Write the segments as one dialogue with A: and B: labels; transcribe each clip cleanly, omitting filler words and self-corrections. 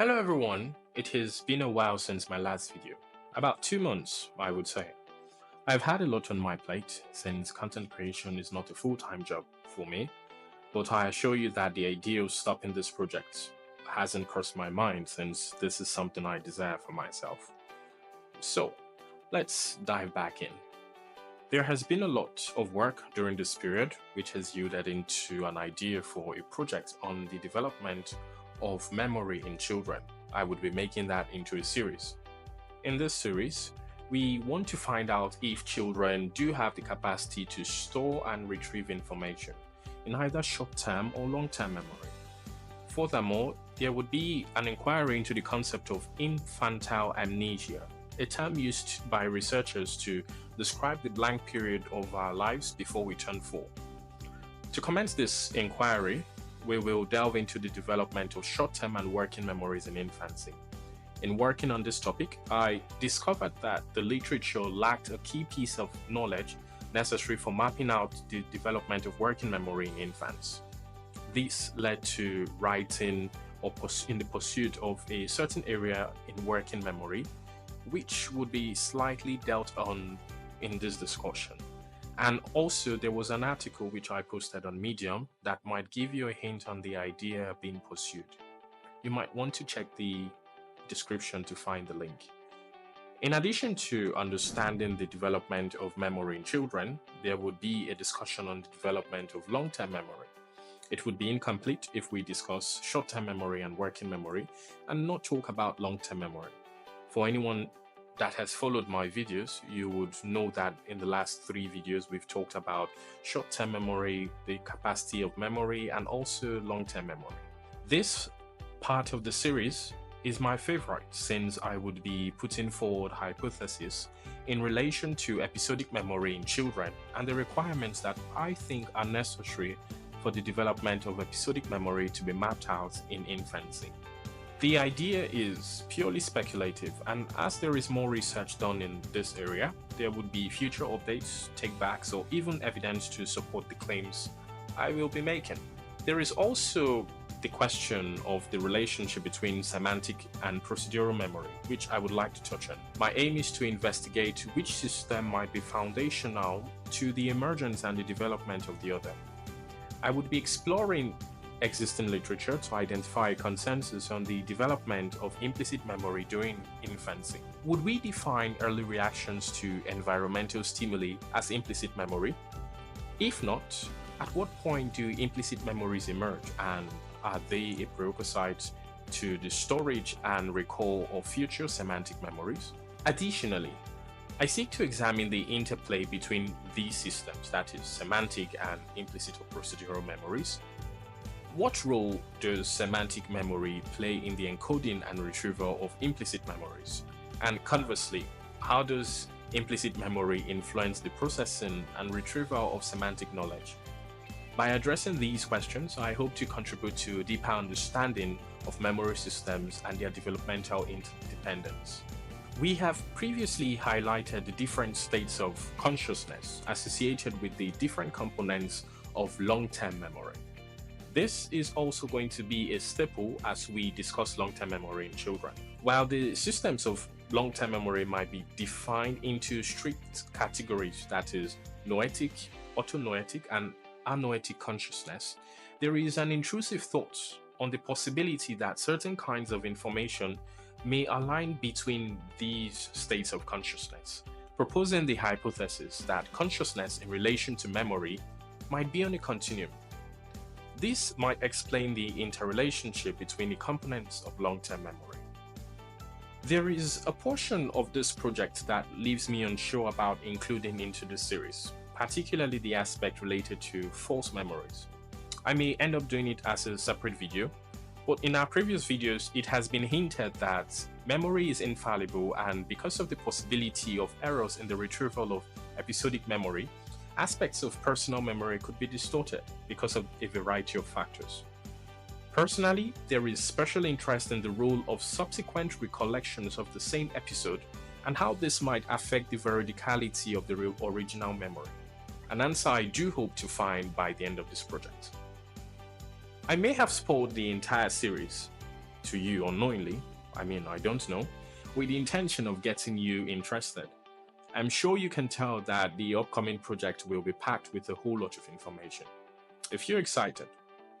A: Hello everyone, it has been a while since my last video. About 2 months, I would say. I've had a lot on my plate since content creation is not a full-time job for me, but I assure you that the idea of stopping this project hasn't crossed my mind since this is something I desire for myself. So, let's dive back in. There has been a lot of work during this period which has yielded into an idea for a project on the development of memory in children. I would be making that into a series. In this series, we want to find out if children do have the capacity to store and retrieve information in either short-term or long-term memory. Furthermore, there would be an inquiry into the concept of infantile amnesia, a term used by researchers to describe the blank period of our lives before we turn 4. To commence this inquiry, we will delve into the development of short-term and working memories in infancy. In working on this topic, I discovered that the literature lacked a key piece of knowledge necessary for mapping out the development of working memory in infants. This led to writing in the pursuit of a certain area in working memory, which would be slightly dealt on in this discussion. And also there was an article which I posted on Medium that might give you a hint on the idea being pursued. You might want to check the description to find the link. In addition to understanding the development of memory in children, there would be a discussion on the development of long-term memory. It would be incomplete if we discuss short-term memory and working memory and not talk about long-term memory. For anyone that has followed my videos, you would know that in the last 3 videos we've talked about short-term memory, the capacity of memory, and also long-term memory. This part of the series is my favorite since I would be putting forward hypotheses in relation to episodic memory in children and the requirements that I think are necessary for the development of episodic memory to be mapped out in infancy. The idea is purely speculative, and as there is more research done in this area, there would be future updates, takebacks, or even evidence to support the claims I will be making. There is also the question of the relationship between semantic and procedural memory, which I would like to touch on. My aim is to investigate which system might be foundational to the emergence and the development of the other. I would be exploring existing literature to identify a consensus on the development of implicit memory during infancy. Would we define early reactions to environmental stimuli as implicit memory? If not, at what point do implicit memories emerge, and are they a prerequisite to the storage and recall of future semantic memories? Additionally, I seek to examine the interplay between these systems, that is, semantic and implicit or procedural memories. What role does semantic memory play in the encoding and retrieval of implicit memories? And conversely, how does implicit memory influence the processing and retrieval of semantic knowledge? By addressing these questions, I hope to contribute to a deeper understanding of memory systems and their developmental interdependence. We have previously highlighted the different states of consciousness associated with the different components of long-term memory. This is also going to be a staple as we discuss long-term memory in children. While the systems of long-term memory might be defined into strict categories, that is, noetic, autonoetic, and anoetic consciousness, there is an intrusive thought on the possibility that certain kinds of information may align between these states of consciousness, proposing the hypothesis that consciousness in relation to memory might be on a continuum. This might explain the interrelationship between the components of long-term memory. There is a portion of this project that leaves me unsure about including into this series, particularly the aspect related to false memories. I may end up doing it as a separate video, but in our previous videos, it has been hinted that memory is infallible, and because of the possibility of errors in the retrieval of episodic memory, aspects of personal memory could be distorted because of a variety of factors. Personally, there is special interest in the role of subsequent recollections of the same episode and how this might affect the veridicality of the original memory, an answer I do hope to find by the end of this project. I may have spoiled the entire series, to you unknowingly, I don't know, with the intention of getting you interested. I'm sure you can tell that the upcoming project will be packed with a whole lot of information. If you're excited,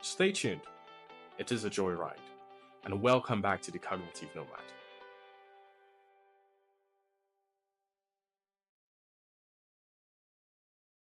A: stay tuned. It is a joyride. And welcome back to the Cognitive Nomad.